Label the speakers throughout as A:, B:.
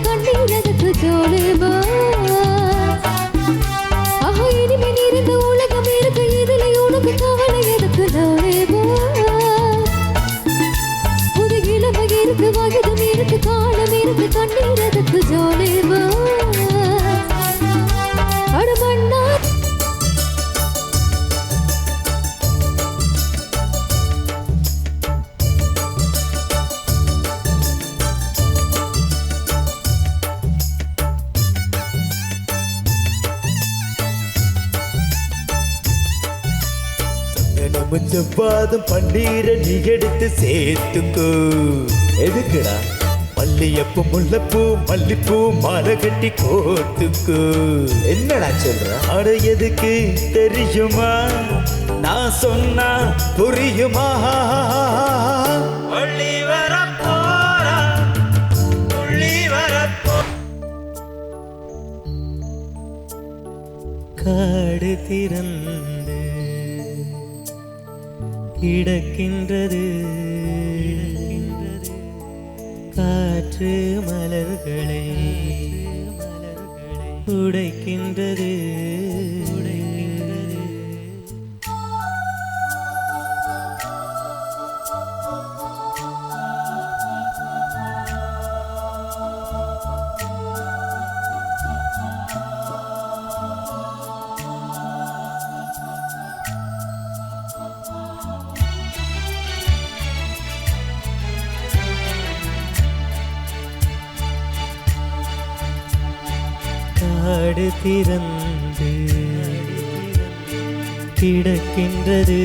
A: கண்ணீர் எதுக்கு ஜோலிபா ஆஹா இனிமே இருந்த உலகம் இருக்கு இதுல உனக்கு கவலை எதுக்கு ஜோலிபா புது இளமை இருக்கு வயதும் இருக்கு காலம் இருக்கு கண்ணீர் எதுக்கு ஜோலிபா அடமண்ணா
B: செவ்வாதம் பன்னீரை நீ எடுத்து சேர்த்துக்கோ. எதுக்குடா? மல்லியப்பூ முல்லைப்பூ மல்லிப்பூ மாலை கட்டி கோத்துக்கோ. என்னடா சொல்ற? அட எதுக்கு தெரியுமா? நான் சொன்னா புரியுமா? பள்ளி வரப்போறா புள்ளி வரப்போ காடு திறந்து கிடக்கின்றது காற்று மலர்களை உடைக்கின்றது. காடு திறந்து கிடக்கின்றது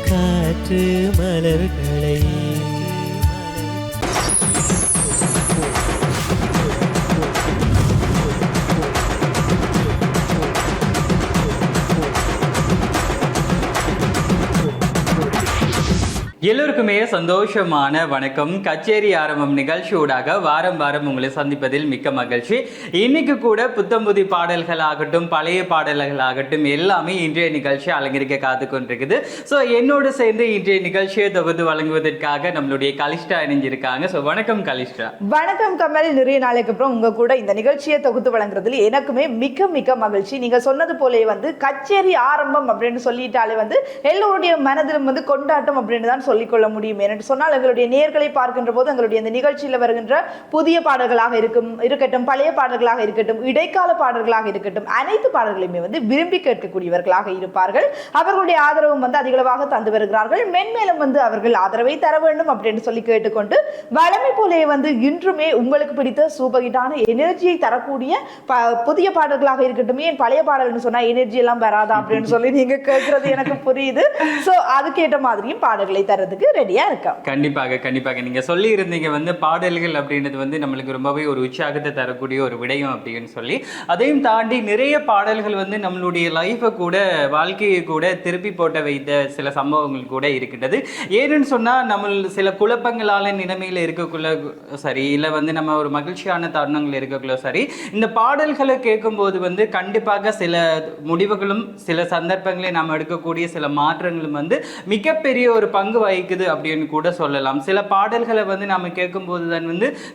B: காற்று மலர்களை
C: எல்லோருக்குமே சந்தோஷமான வணக்கம். கச்சேரி ஆரம்பம் நிகழ்ச்சியூடாக வாரம் வாரம் உங்களை சந்திப்பதில் மிக்க மகிழ்ச்சி. இன்னைக்கு கூட புத்தம்புதி பாடல்கள் ஆகட்டும் பழைய பாடல்கள் ஆகட்டும் எல்லாமே இன்றைய நிகழ்ச்சி அலங்கரிக்க காத்து கொண்டிருக்குது. ஸோ என்னோடு சேர்ந்து இன்றைய நிகழ்ச்சியை தொகுத்து வழங்குவதற்காக நம்மளுடைய கலிஷ்டா இணைஞ்சிருக்காங்க. ஸோ வணக்கம் கலிஷ்டா.
D: வணக்கம் கமல். நிறைய நாளைக்கு அப்புறம் உங்க கூட இந்த நிகழ்ச்சியை தொகுத்து வழங்குறதுல எனக்குமே மிக்க மிக்க மகிழ்ச்சி. நீங்க சொன்னது போலே கச்சேரி ஆரம்பம் அப்படின்னு சொல்லிட்டாலே எல்லோருடைய மனதிலும் கொண்டாட்டம் அப்படின்னு தான் சொல்லிக்கொள்ள முடியும். என்று சொன்னால் எங்களுடைய நேர்களை பார்க்கின்ற போது எங்களுடைய இந்த நிகழ்ச்சியில் வருகின்ற புதிய பாடல்களாக இருக்கட்டும் பழைய பாடல்களாக இருக்கட்டும் இடைக்கால பாடல்களாக இருக்கட்டும் அனைத்து பாடல்களையுமே விரும்பி கேட்கக்கூடியவர்களாக இருப்பார்கள். அவர்களுடைய ஆதரவும் அதிகளவாக தந்து வருகிறார்கள். மென்மேலும் அவர்கள் ஆதரவை தர வேண்டும் அப்படின்னு சொல்லி கேட்டுக்கொண்டு வளமை போலே இன்றுமே உங்களுக்கு பிடித்த சூப்பர் ஹிட்டான எனர்ஜியை தரக்கூடிய புதிய பாடல்களாக இருக்கட்டும். ஏன் பழைய பாடல்னு சொன்னா எனர்ஜி எல்லாம் வராதா அப்படின்னு சொல்லி நீங்க கேட்கறது எனக்கு புரியுது. சோ அதுக்கேற்ற மாதிரியும் பாடல்களை தர ரெடியா இருக்கா?
C: கண்டிப்பாக கண்டிப்பாக. நீங்க சொல்லி இருந்தீங்க பாடல்கள் அப்படின்றது நம்மளுக்கு ரொம்பவே ஒரு உற்சாகத்தை தரக்கூடிய ஒரு விடயம் அப்படின்னு சொல்லி. அதையும் தாண்டி நிறைய பாடல்கள் நம்மளுடைய லைஃபை கூட வாழ்க்கையை கூட திருப்பி போட்ட வைத்த சில சம்பவங்கள் கூட இருக்கின்றது. ஏன்னு சொன்னா நம்ம சில குழப்பங்களால நிலைமையில இருக்கக்குள்ள சரி இல்ல நம்ம ஒரு மகிழ்ச்சியான தருணங்கள் இருக்கக்குள்ள சரி இந்த பாடல்களை கேட்கும் போது கண்டிப்பாக சில முடிவுகளும் சில சந்தர்ப்பங்களை நாம் எடுக்கக்கூடிய சில மாற்றங்களும் மிகப்பெரிய ஒரு பங்கு வகிக்குது அப்படின்னு கூட சொல்லலாம். சில பாடல்களை நாம கேட்கும் போதுதான்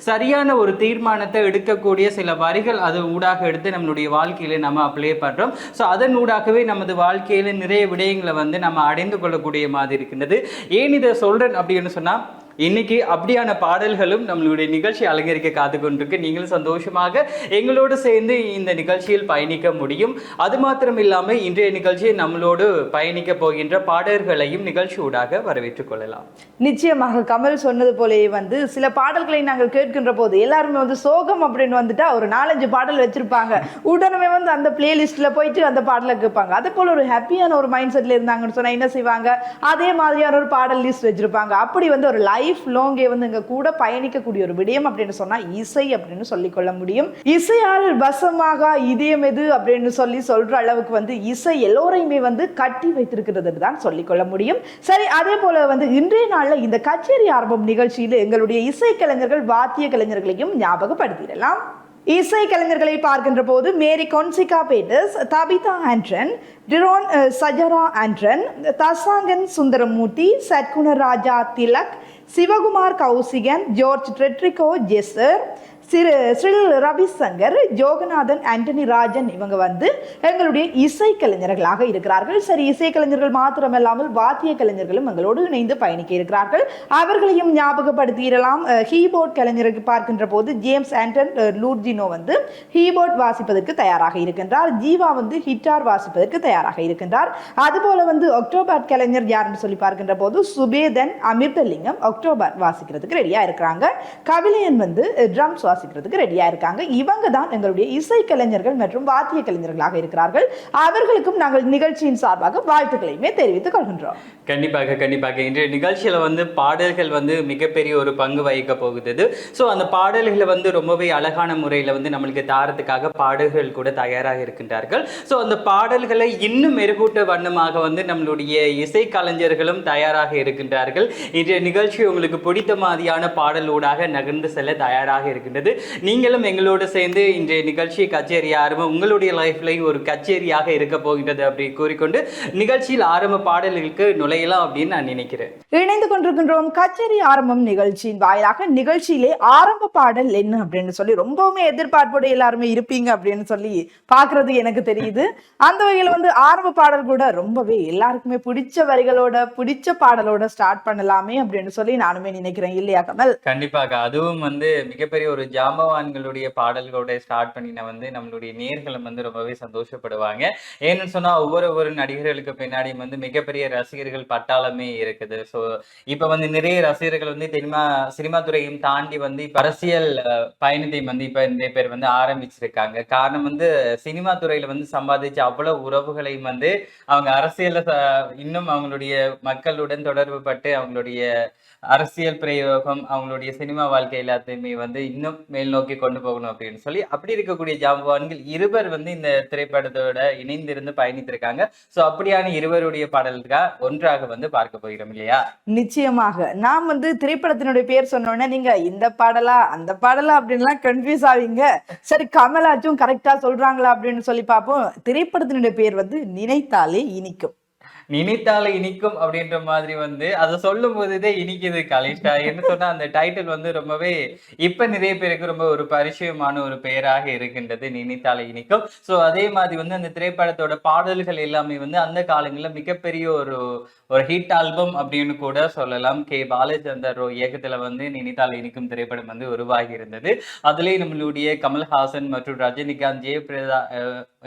C: சரியான ஒரு தீர்மானத்தை எடுக்கக்கூடிய சில வரிகள் அது ஊடாக எடுத்து நம்மளுடைய வாழ்க்கையில நம்ம அப்ளை பண்றோம். ஸோ அதன் ஊடாகவே நமது வாழ்க்கையில நிறைய விடயங்களை நம்ம அடைந்து கொள்ளக்கூடிய மாதிரி இருக்கின்றது. ஏன் இதை சொல்றேன் அப்படின்னு சொன்னா இன்னைக்கு அப்படியான பாடல்களும் நம்மளுடைய நிகழ்ச்சி அலங்கரிக்க காத்து கொண்டிருக்கு. நீங்களும் சந்தோஷமாக எங்களோடு சேர்ந்து இந்த நிகழ்ச்சியில் பயணிக்க முடியும். அது மாத்திரம் இல்லாமல் இன்றைய நிகழ்ச்சியை நம்மளோடு பயணிக்க போகின்ற பாடல்களையும் நிகழ்ச்சி ஊடாக வரவேற்றுக் கொள்ளலாம்.
D: நிச்சயமாக கமல் சொன்னது போலே சில பாடல்களை நாங்கள் கேட்கின்ற போது எல்லாருமே சோகம் அப்படின்னு ஒரு 4-5 பாடல் வச்சிருப்பாங்க. உடனே அந்த பிளேலிஸ்ட்ல போயிட்டு அந்த பாடலை கேட்பாங்க. அதே போல ஒரு ஹாப்பியான ஒரு மைண்ட் செட்ல இருந்தாங்கன்னு சொன்னா என்ன செய்வாங்க, அதே மாதிரியான ஒரு பாடல் லிஸ்ட் வச்சிருப்பாங்க. அப்படி ஒரு லைஃப் லாங்கே எங்க கூட பயணிக்கக்கூடிய ஒரு விடயம் அப்படின்னு சொன்னா இசை அப்படின்னு சொல்லிக்கொள்ள முடியும். இசையால் வசமாக இதயம் எது அப்படின்னு சொல்ற அளவுக்கு இசை எல்லோரையுமே கட்டி வைத்திருக்கிறது தான் சொல்லிக்கொள்ள முடியும். சரி, அதே போல இன்றைய நாள்ல இந்த கச்சேரி ஆரம்பம் நிகழ்ச்சியில் எங்களுடைய இசை கலைஞர்கள் வாத்திய கலைஞர்களையும் ஞாபகப்படுத்திடலாம். இசை கலைஞர்களை பார்க்கின்ற போது மேரி கொன்சிகா பேட்டர்ஸ், தபிதா ஆண்ட்ரன், டிரோன் சஜரா ஆண்ட்ரன், தசாங்கன் சுந்தரமூர்த்தி, சத்குண ராஜா திலக், சிவகுமார் கௌசிகன், ஜார்ஜ் ட்ரெட்ரிகோ ஜெசர், ஸ்ரில் ரவிசங்கர், ஜோகநாதன், ஆண்டனி ராஜன் இவங்க வந்து எங்களுடைய இசைக்கலைஞர்களாக இருக்கிறார்கள். சரி, இசைக்கலைஞர்கள் மாத்திரமல்லாமல் வாத்திய கலைஞர்களும் எங்களோடு இணைந்து பயணிக்க இருக்கிறார்கள். அவர்களையும் ஞாபகப்படுத்திடலாம். கீபோர்ட் கலைஞருக்கு பார்க்கின்ற போது ஜேம்ஸ் ஆண்டன் லூர்ஜினோ வந்து கீபோர்ட் வாசிப்பதற்கு தயாராக இருக்கின்றார். ஜீவா வந்து ஹிட்டார் வாசிப்பதற்கு தயாராக இருக்கின்றார். அதுபோல வந்து ஒக்டோபர் கலைஞர் யாருன்னு சொல்லி பார்க்கின்ற போது சுபேதன் அமிர்தலிங்கம் ஒக்டோபர் வாசிக்கிறதுக்கு ரெடியா இருக்கிறாங்க. கபிலையன் வந்து ட்ரம்ஸ் வாசிக்கிறதுக்கு ரெடியா இருக்காங்க. இவங்க தான் எங்களுடைய இசை கலைஞர்கள் மற்றும் வாத்திய கலைஞர்களாக இருக்கிறார்கள். அவர்களுக்கும் நாங்கள் நிகழ்ச்சியின் சார்பாக வாழ்த்துக்களையுமே தெரிவித்துக் கொள்கின்றோம்.
C: கண்டிப்பாக இன்றைய நிகழ்ச்சியில வந்து பாடல்கள் வந்து மிகப்பெரிய ஒரு பங்கு வகிக்க போகுது. ஸோ அந்த பாடல்களை வந்து ரொம்பவே அழகான முறையில் வந்து நம்மளுக்கு தாரத்துக்காக பாடல்கள் கூட தயாராக இருக்கின்றார்கள். ஸோ அந்த பாடல்களை இன்னும் மெருகூட்ட வண்ணமாக வந்து நம்மளுடைய இசை கலைஞர்களும் தயாராக இருக்கின்றார்கள். இன்றைய நிகழ்ச்சி உங்களுக்கு பிடித்த மாதிரியான பாடலூடாக நகர்ந்து செல்ல தயாராக இருக்கின்றது. நீங்களும் எங்களோடு சேர்ந்து இன்றைய நிகழ்ச்சி கச்சேரி ஆரம்பம் உங்களுடைய லைஃப்லையும் ஒரு கச்சேரியாக இருக்க போகின்றது அப்படி கூறிக்கொண்டு நிகழ்ச்சியில் ஆரம்ப பாடல்களுக்கு நுழையலாம் அப்படின்னு நான் நினைக்கிறேன்.
D: இணைந்து கொண்டிருக்கின்றோம் கச்சேரி ஆரம்பம் நிகழ்ச்சியின் வாயிலாக. நிகழ்ச்சியிலே ஆரம்ப பாடல் என்ன அப்படின்னு சொல்லி ரொம்பவுமே எதிர்பார்ப்போடு எல்லாருமே இருப்பீங்க அப்படின்னு சொல்லி பாக்குறது எனக்கு தெரியுது. அந்த வகையில வந்து ஆரம்ப பாடல் கூட ரொம்பவே எல்லாருக்குமே பிடிச்ச வரிகளோட பிடிச்ச பாடலோட ஸ்டார்ட் பண்ணலாமே அப்படின்னு சொல்லி நானுமே நினைக்கிறேன். இல்லையா கமல்?
C: கண்டிப்பாக. அதுவும் வந்து மிகப்பெரிய ஒரு ஜாம்பவான்களுடைய பாடல்களோட ஸ்டார்ட் பண்ணின வந்து நம்மளுடைய நேர்களும் வந்து ரொம்பவே சந்தோஷப்படுவாங்க. ஏன்னு சொன்னா ஒவ்வொரு நடிகர்களுக்கு பின்னாடி வந்து மிகப்பெரிய ரசிகர்கள் பட்டாளமே இருக்குது. ஸோ இப்ப வந்து நிறைய ரசிகர்கள் வந்து சினிமா துறையும் தாண்டி வந்து இப்ப அரசியல் பயணத்தை வந்து இப்ப நிறைய பேர் வந்து ஆரம்பிச்சிருக்காங்க. காரணம் வந்து சினிமா துறையில வந்து சம்பாதிச்ச அவ்வளவு உறவுகளையும் வந்து அவங்க அரசியல்ல இன்னும் அவங்களுடைய மக்களுடன் தொடர்பு பட்டு அவங்களுடைய அரசியல் பிரயோகம் அவங்களுடைய சினிமா வாழ்க்கை எல்லாத்தையுமே வந்து இன்னும் மேல் நோக்கி கொண்டு போகணும் அப்படின்னு சொல்லி அப்படி இருக்கக்கூடிய ஜாம்பவான்கள் இருவர் வந்து இந்த திரைப்படத்தோட இணைந்திருந்து பயணித்திருக்காங்க. சோ அப்படியான இருவருடைய பாடல்கள் ஒன்றாக வந்து பார்க்க போகிறோம் இல்லையா?
D: நிச்சயமாக. நாம் வந்து திரைப்படத்தினுடைய பேர் சொன்னோன்னே நீங்க இந்த பாடலா அந்த பாடலா அப்படின்லாம் கன்ஃபியூஸ் ஆவீங்க. சரி, கமலாச்சும் கரெக்டா சொல்றாங்களா அப்படின்னு சொல்லி பார்ப்போம். திரைப்படத்தினுடைய பேர் வந்து நினைத்தாலே இனிக்கும்.
C: நினைத்தாலே இனிக்கும் அப்படின்ற மாதிரி வந்து அதை சொல்லும் போதுதே இனிக்குது கலிஷ்டா என்று சொன்னா அந்த டைட்டில் வந்து ரொம்பவே இப்ப நிறைய பேருக்கு ரொம்ப ஒரு பரிச்சயமான ஒரு பெயராக இருக்கின்றது, நினைத்தாலே இனிக்கும். ஸோ அதே மாதிரி வந்து அந்த திரைப்படத்தோட பாடல்கள் எல்லாமே வந்து அந்த காலங்களில் மிகப்பெரிய ஒரு ஹிட் ஆல்பம் அப்படின்னு கூட சொல்லலாம். கே பாலச்சந்தர் இயக்கத்துல வந்து நினைத்தாலே இனிக்கும் திரைப்படம் வந்து உருவாகி இருந்தது. அதுலேயே நம்மளுடைய கமல்ஹாசன் மற்றும் ரஜினிகாந்த், ஜெயபிரதா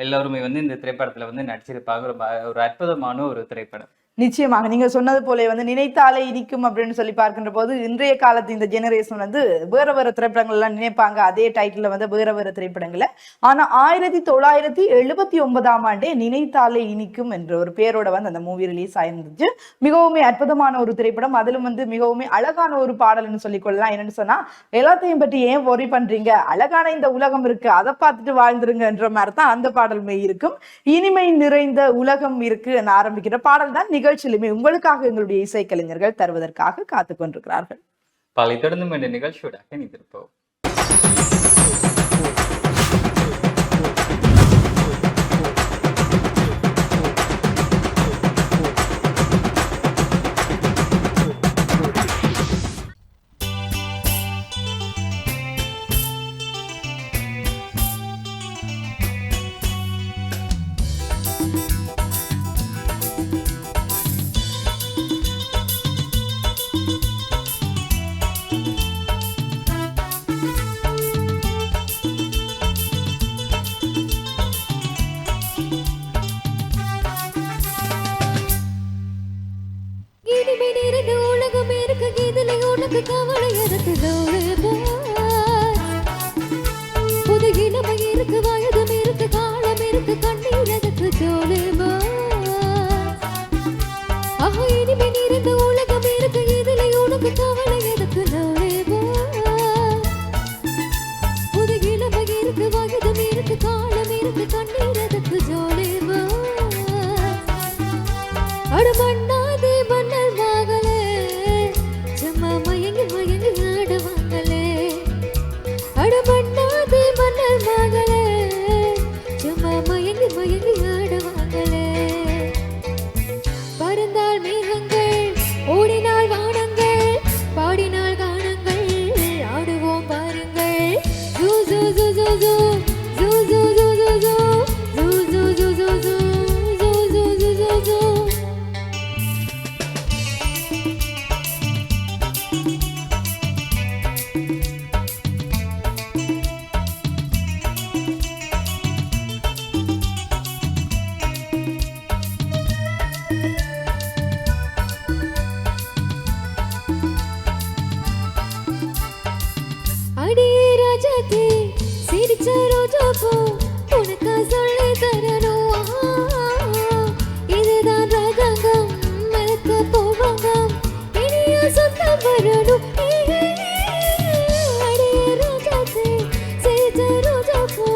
C: எல்லாருமே வந்து இந்த திரைப்படத்துல வந்து நடிச்சிருப்பாங்க. ரொம்ப ஒரு அற்புதமான ஒரு திரைப்படம்.
D: நிச்சயமாக நீங்க சொன்னது போல வந்து நினைத்தாலே இனிக்கும் அப்படின்னு சொல்லி பார்க்கின்ற போது இன்றைய காலத்து இந்த ஜெனரேஷன் வந்து வேற திரைப்படங்கள் எல்லாம் நினைப்பாங்க அதே டைட்டில் வந்து வேற திரைப்படங்கள்ல. ஆனா 1979 ஆண்டே நினைத்தாலே இனிக்கும் என்ற ஒரு பேரோட வந்து அந்த மூவி ரிலீஸ் ஆயிருந்துச்சு. மிகவும் அற்புதமான ஒரு திரைப்படம். அதிலும் வந்து மிகவும் அழகான ஒரு பாடல்னு சொல்லிக் கொள்ளலாம். என்னன்னு சொன்னா, எல்லாத்தையும் பற்றி ஏன் ஒரி பண்றீங்க, அழகான இந்த உலகம் இருக்கு, அதை பார்த்துட்டு வாழ்ந்துருங்க என்ற மாதிரி தான் அந்த பாடலுமே இருக்கும். இனிமை நிறைந்த உலகம் இருக்கு ஆரம்பிக்கிற பாடல் தான் நிகழ்ச்சியிலுமே உங்களுக்காக எங்களுடைய இசைக்கலைஞர்கள் தருவதற்காக காத்துக் கொண்டிருக்கிறார்கள்.
C: பல தொடர்ந்து இந்த நிகழ்ச்சியோட இணைந்திருப்போம்.
A: அடியே ராஜாத்தி சிரிச்ச ரோஜா பூ உனக்கா சொல்லி தரணும் இதுதான் ராஜாங்கம் மெலக்க போவாங்க இனியா சொந்தம் வரணும் அடியே ராஜாத்தி சிரிச்ச ரோஜா பூ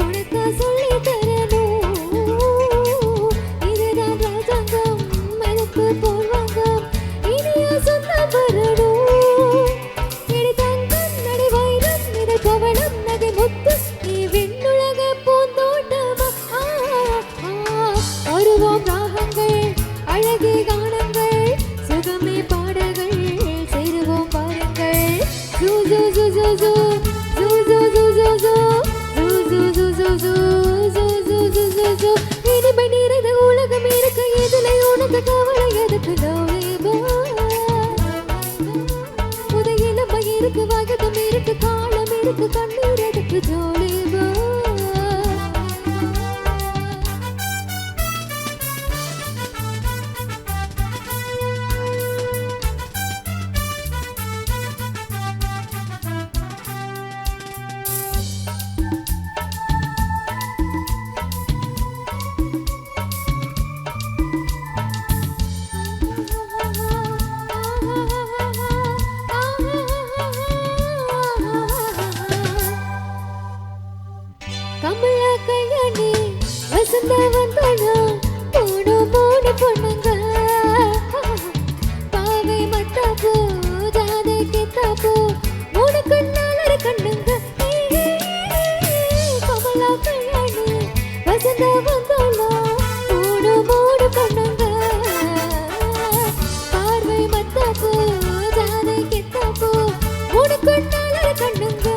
A: உனக்கா சொல்லி தரணும் இதுதான் ராஜாங்கம் மெலக்க போவாங்க இனியா சொந்தம் வரணும் பவளம் நகை முத்து நீ விண்ணுலக பூந்தோட்டமா வருவோம் ராகங்கள் அழகே கானங்கள் சுகமே பாடல்கள் சேருவோம் பாருங்கள் ஜூ ஜூ ஜூ ஜூ ஜூ ஜூ ஜூ ஜூ ஜூ ஜூ ஜூ ஜூ ஜூ ஜூ ஜூ ஜூ ஜூ ஜூ ஜூ இனிமை நிறைந்த உலகம் இருக்க எதில் உனக்கு கவலை எதுக்கு இருக்கு வகதம் இருக்கு காலம் இருக்கு கண்ணீர் எதுக்கு ஜோலிவா கமலா கல்யாணி வசந்த வந்தனா மூணு மூணு பொண்ணுங்க பாவை மத்தாப்பு ஜாதை கித்தாப்பு மூணு கண்ணாலர கண்ணுங்க கமலா கல்யாணி வசந்த வந்தனா மூணு மூணு பொண்ணுங்க பாவை மத்தாப்பு ஜாதை கித்தாப்பு மூணு கண்ணாலர கண்ணுங்க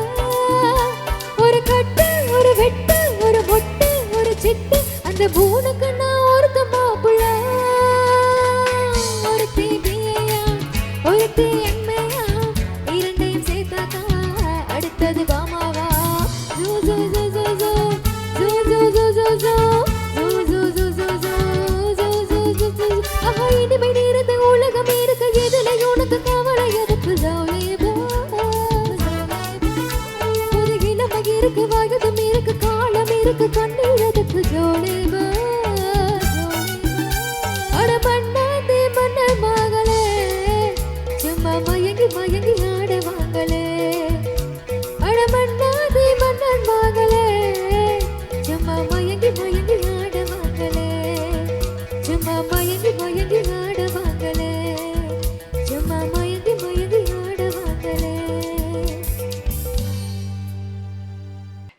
A: ஒரு கட்டு ஒரு வெட்டு ஒரு மொட்டு ஒரு சிட்டு அந்த பூனுக்கு நான் ஒருத்த மாப்பிள்ள ஒருத்தி பிஏயா ஒருத்தி எம்ஏயா இரண்டையும் சேர்த்தாக்கா அடுத்தது பாமாவா ஜூ ஜூ ஜூ ஜூ ஜூ ஜூ ஜூ ஜூ ஜூ ஜூ ஜூ ஜூ ஜூ ஜூ ஜூ ஜூ ஜூ ஜூ ஆஹா இனிமை நிறைந்த உலகம் இருக்க எதில் உனக்கு கவலை எதுக்கு ஜவுளியபா இருக்கு வகதம் இருக்கு காலம் இருக்கு கண்ணீர் எதுக்கு ஜோலிவா அட மண்ணாதே மன்னர் மகளே சும்மா மயங்கி மயங்கி ஆடுவாங்களே அட மண்ணாதே மன்னர் மகளே சும்மா மயங்கி மயங்கி ஆடுவாங்களே சும்மா மயங்கி மயங்கி ஆடுவாங்களே சும்மா மயங்கி மயங்கி ஆடுவாங்களே.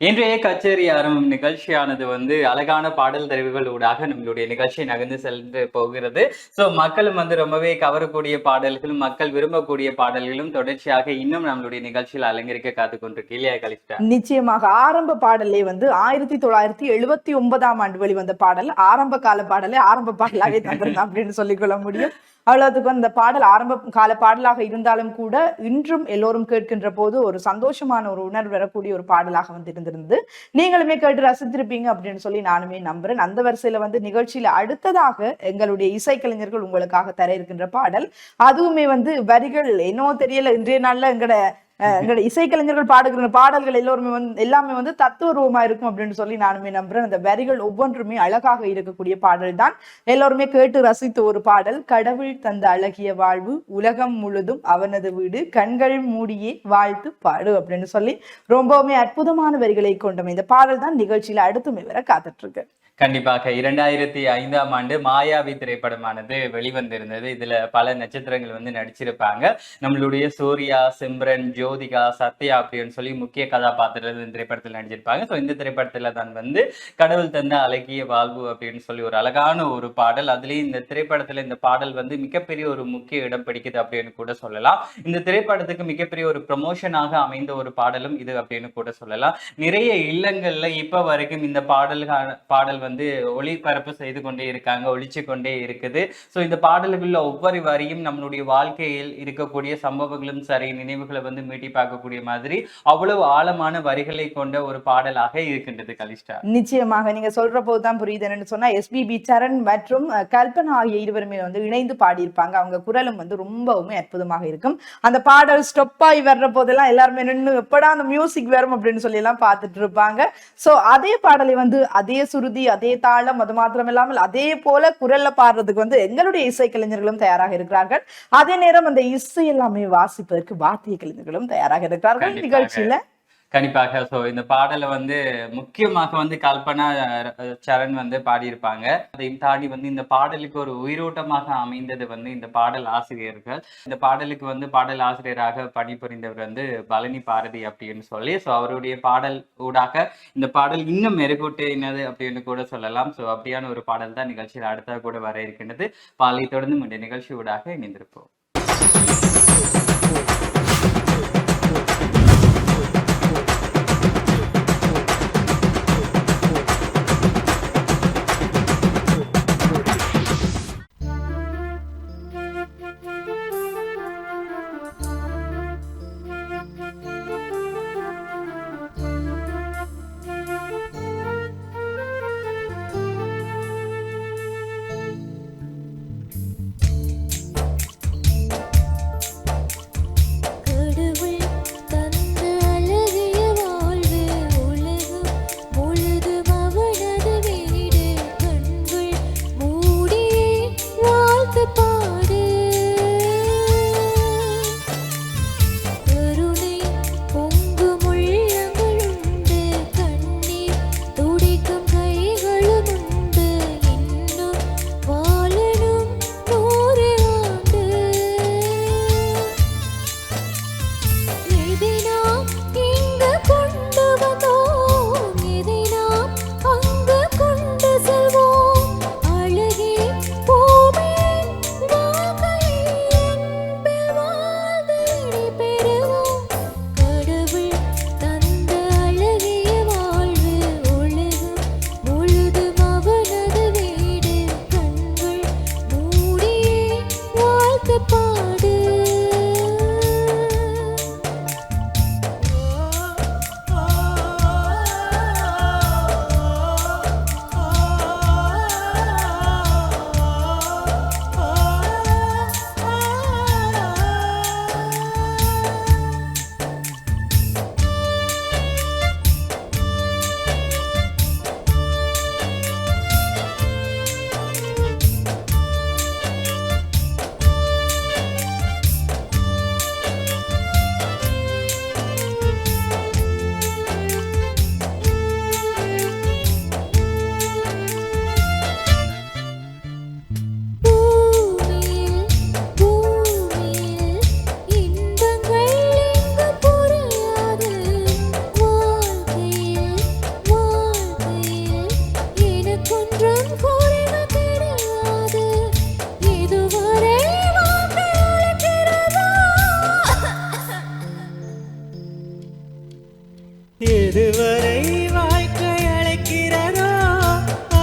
C: இன்றைய கச்சேரி ஆரம்பம் நிகழ்ச்சியானது வந்து அழகான பாடல் தெரிவுகள் ஊடாக நம்மளுடைய நிகழ்ச்சி நகர்ந்து சென்று போகிறது. ஸோ மக்களும் வந்து ரொம்பவே கவரக்கூடிய பாடல்களும் மக்கள் விரும்பக்கூடிய பாடல்களும் தொடர்ச்சியாக இன்னும் நம்மளுடைய நிகழ்ச்சியில் அலங்கரிக்க காத்து கொண்டிருக்கு இல்லையா கலிஷ்டா?
D: நிச்சயமாக ஆரம்ப பாடலே வந்து 1979 ஆண்டு வெளிவந்த பாடல். ஆரம்ப கால பாடலே ஆரம்ப பாடலாவே தந்திருந்தா அப்படின்னு சொல்லிக்கொள்ள முடியும். அவ்வளவுக்கு அந்த பாடல் ஆரம்ப கால பாடலாக இருந்தாலும் கூட இன்றும் எல்லோரும் கேட்கின்ற போது ஒரு சந்தோஷமான ஒரு உணர்வு வரக்கூடிய ஒரு பாடலாக வந்து இருந்திருந்து நீங்களுமே கேட்டு ரசித்திருப்பீங்க அப்படின்னு சொல்லி நானுமே நம்புறேன். அந்த வரிசையில வந்து நிகழ்ச்சியில அடுத்ததாக எங்களுடைய இசைக்கலைஞர்கள் உங்களுக்காக தர இருக்கின்ற பாடல், அதுவுமே வந்து வரிகள் என்னவோ தெரியல, இன்றைய நாள்ல எங்களோட இசைக்கலைஞர்கள் பாடுகிற பாடல்கள் எல்லாமே வந்து தத்துவரூபமா இருக்கும் அப்படின்னு சொல்லி நானுமே நம்புறேன். அந்த வரிகள் ஒவ்வொன்றுமே அழகாக இருக்கக்கூடிய பாடல் தான். எல்லோருமே கேட்டு ரசித்த ஒரு பாடல். கடவுள் தந்த அழகிய வாழ்வு, உலகம் முழுதும் அவனது வீடு, கண்கள் மூடியே வாழ்த்து பாடு அப்படின்னு சொல்லி ரொம்பவுமே அற்புதமான வரிகளை கொண்ட இந்த பாடல் தான் நிகழ்ச்சியில அடுத்துமே வர காத்துட்டு இருக்கு.
C: கண்டிப்பாக 2005ஆம் ஆண்டு மாயாவி திரைப்படமானது வெளிவந்திருந்தது. இதுல பல நட்சத்திரங்கள் வந்து நடிச்சிருப்பாங்க. நம்மளுடைய சூர்யா, சிம்ரன், ஜோதிகா, சத்யா அப்படின்னு சொல்லி முக்கிய கதாபாத்திரத்தில் இந்த திரைப்படத்தில் நடிச்சிருப்பாங்க. ஸோ இந்த திரைப்படத்துல தான் வந்து கடவுள் தந்த அழகிய வாழ்வு அப்படின்னு சொல்லி ஒரு அழகான ஒரு பாடல். அதுலேயும் இந்த திரைப்படத்துல இந்த பாடல் வந்து மிகப்பெரிய ஒரு முக்கிய இடம் பிடிக்குது அப்படின்னு கூட சொல்லலாம். இந்த திரைப்படத்துக்கு மிகப்பெரிய ஒரு ப்ரமோஷனாக அமைந்த ஒரு பாடலும் இது அப்படின்னு கூட சொல்லலாம். நிறைய இல்லங்கள்ல இப்ப வரைக்கும் இந்த பாடல் வந்து ஒளிபரப்பு செய்து கொண்டே இருக்காங்க, ஒழிச்சு கொண்டே இருக்குது. ஸோ இந்த பாடல்கள்ல ஒவ்வொரு வரியும் நம்மளுடைய வாழ்க்கையில் இருக்கக்கூடிய சம்பவங்களும் சரி, நினைவுகளை வந்து எட்டி பார்க்கக்கூடிய மாதிரி அவ்வளவு ஆழமான வரிகளை கொண்ட ஒரு பாடலாக இருக்கின்றது கலிஷ்டா.
D: நிச்சயமாக நீங்க சொல்ற போதுதான் புரியுது. என்னன்னு சொன்னா எஸ்பிபி சரண் மற்றும் கல்பனா ஆகிய இருவருமே வந்து இணைந்து பாடியிருப்பாங்க. அவங்க குரலும் வந்து ரொம்பவுமே அற்புதமாக இருக்கும். அந்த பாடல் ஸ்டொப் ஆகி வர்ற போதெல்லாம் எல்லாருமே நின்று எப்படா அந்த மியூசிக் வரும் அப்படின்னு சொல்லி எல்லாம் பார்த்துட்டு இருப்பாங்க. சோ அதே பாடலை வந்து அதே சுருதி அதே தாளம் அது மாத்திரம் இல்லாமல் அதே போல குரல்ல பாடுறதுக்கு வந்து எங்களுடைய இசை கலைஞர்களும் தயாராக இருக்கிறார்கள். அதே நேரம் அந்த இசை எல்லாமே வாசிப்பதற்கு வாத்திய கலைஞர்களும் தயாராக இருக்கிறார்கள் நிகழ்ச்சியில.
C: கண்டிப்பாக. ஸோ இந்த பாடலை வந்து முக்கியமாக வந்து கல்பனா சரண் வந்து பாடியிருப்பாங்க. அதையும் தாண்டி வந்து இந்த பாடலுக்கு ஒரு உயிரோட்டமாக அமைந்தது வந்து இந்த பாடல் ஆசிரியர்கள். இந்த பாடலுக்கு வந்து பாடல் ஆசிரியராக பணிபுரிந்தவர் வந்து பழனி பாரதி அப்படின்னு சொல்லி, ஸோ அவருடைய பாடல் ஊடாக இந்த பாடல் இன்னும் மெருகூட்டினது அப்படின்னு கூட சொல்லலாம். ஸோ அப்படியான ஒரு பாடல் தான் நிகழ்ச்சியில் அடுத்த கூட வர இருக்கின்றது. பாலை தொடர்ந்து இந்த நிகழ்ச்சி ஊடாக இணைந்திருப்போம்.
B: எதுவரை வாழ்க்கை அழைக்கிறதோ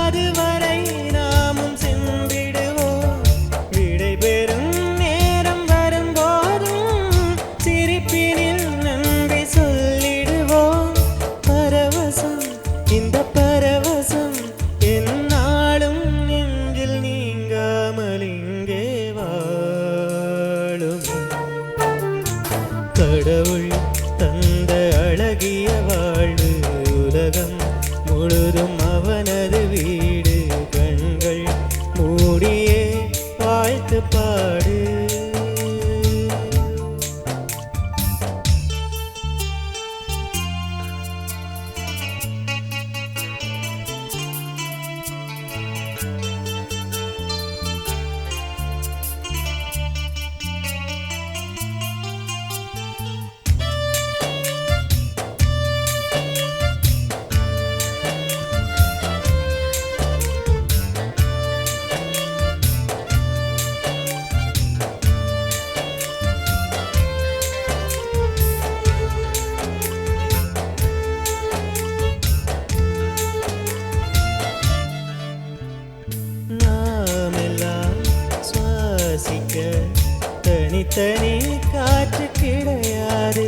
B: அதுவரை நாமும் சென்றிடுவோம். விடைபெறும் நேரம் வரும்போதும் சிரிப்பினில் நன்றி சொல்லிடுவோம். பரவசம் இந்த பரவசம் எந்நாளும் நெஞ்சில் நீங்காமல் இங்கே வாழும். கடவுள் தந்த அழகிய வாழ்வு உலகம் முழுதும் அவனது வீடு. கண்கள் மூடியே வாழ்த்து பாடு. தனி காற்று கிடையாது.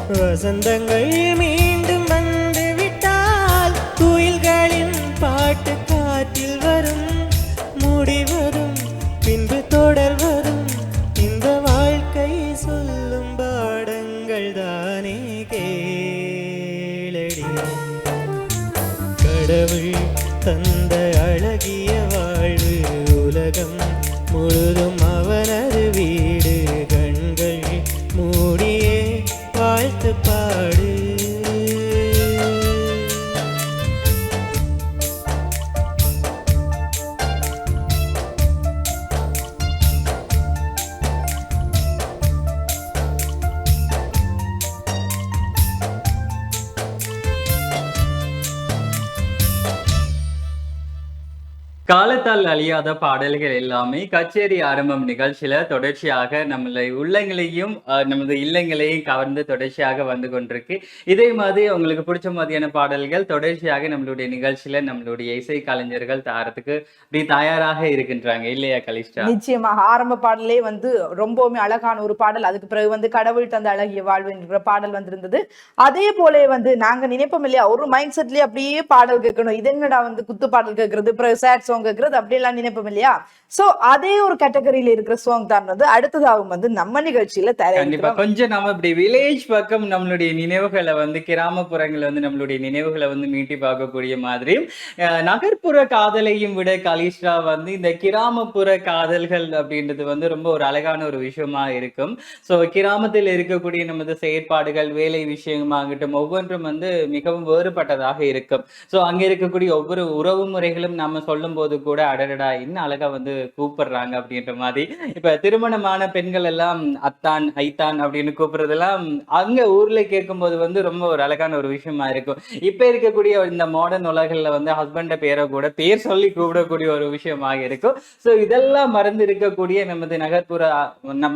B: வசந்தங்கள் மீண்டும் வந்து விட்டால் குயில்களின் பாட்டு காற்றில் வரும், முடிவதும் பின்பு தொடர்வதும் இந்த வாழ்க்கை சொல்லும் பாடங்கள் தானே கேளடி. கடவுள் தந்த அழகிய வாழ்வு உலகம் முழுதும் அவனது வீடு, கண்கள் மூடியே வாழ்த்து பாடு.
C: காலத்தால் அழியாத பாடல்கள் எல்லாமே கச்சேரி ஆரம்பம் நிகழ்ச்சியில தொடர்ச்சியாக நம்மளை உள்ளங்களையும் நமது இல்லங்களையும் கவர்ந்து தொடர்ச்சியாக வந்து கொண்டிருக்கு. இதே மாதிரி உங்களுக்கு பிடிச்ச மாதிரியான பாடல்கள் தொடர்ச்சியாக நம்மளுடைய நிகழ்ச்சியில நம்மளுடைய இசை கலைஞர்கள் தாரத்துக்கு இப்படி தயாராக இருக்கின்றாங்க இல்லையா கலிஷ்டா?
D: நிச்சயமாக ஆரம்ப பாடலே வந்து ரொம்பவுமே அழகான ஒரு பாடல். அதுக்கு பிறகு வந்து கடவுள் தந்த அழகிய வாழ்வு என்கிற பாடல் வந்திருந்தது. அதே போல வந்து நாங்க நினைப்போம் இல்லையா, ஒரு மைண்ட் செட்லயே அப்படியே பாடல் கேட்கணும், இது என்னடா வந்து குத்து பாடல் கேட்கறது, பிறகு சேட் சாங் கேட்கறது, அப்படி எல்லாம் நினைப்போம் இல்லையா. சோ அதே ஒரு கேட்டகரியில இருக்கிற சாங் தான் வந்து அடுத்ததாகவும் வந்து நம்ம நிகழ்ச்சியில
C: கண்டிப்பா கொஞ்சம் நம்ம இப்படி வில்லேஜ் பக்கம் நம்மளுடைய நினைவுகளை வந்து கிராமப்புறங்களை வந்து நம்மளுடைய நினைவுகளை வந்து மீட்டி பார்க்கக்கூடிய மாதிரியும் நகர்ப்புற காதலையும் விட கலிஷ்டா வந்து இந்த கிராமப்புற காதல்கள் அப்படின்றது வந்து ரொம்ப ஒரு அழகான ஒரு விஷயமா இருக்கும். ஸோ கிராமத்தில் இருக்கக்கூடிய நமது செயற்பாடுகள் வேலை விஷயமாகட்டும் ஒவ்வொன்றும் வந்து மிகவும் வேறுபட்டதாக இருக்கும். ஸோ அங்க இருக்கக்கூடிய ஒவ்வொரு உறவு முறைகளும் நம்ம சொல்லும் போது கூட அடடடா இன்னும் அழகா வந்து கூப்பிடுறாங்க அப்படின்ற மாதிரி. இப்ப திருமணமான பெண்கள் எல்லாம் அத்தான் ஐத்தான் அப்படின்னு கூப்பிடுறதெல்லாம் அங்க ஊர்ல கேட்கும் போது வந்து ரொம்ப ஒரு அழகான ஒரு விஷயமா இருக்கும். இப்ப இருக்கக்கூடிய இந்த மாடர்ன் உலகில் வந்து ஹஸ்பண்ட பேரை கூட பேர் சொல்லி கூப்பிடக்கூடிய ஒரு விஷயமாக இருக்கும். ஸோ இதெல்லாம் மறந்து இருக்கக்கூடிய நமது நகர்ப்புற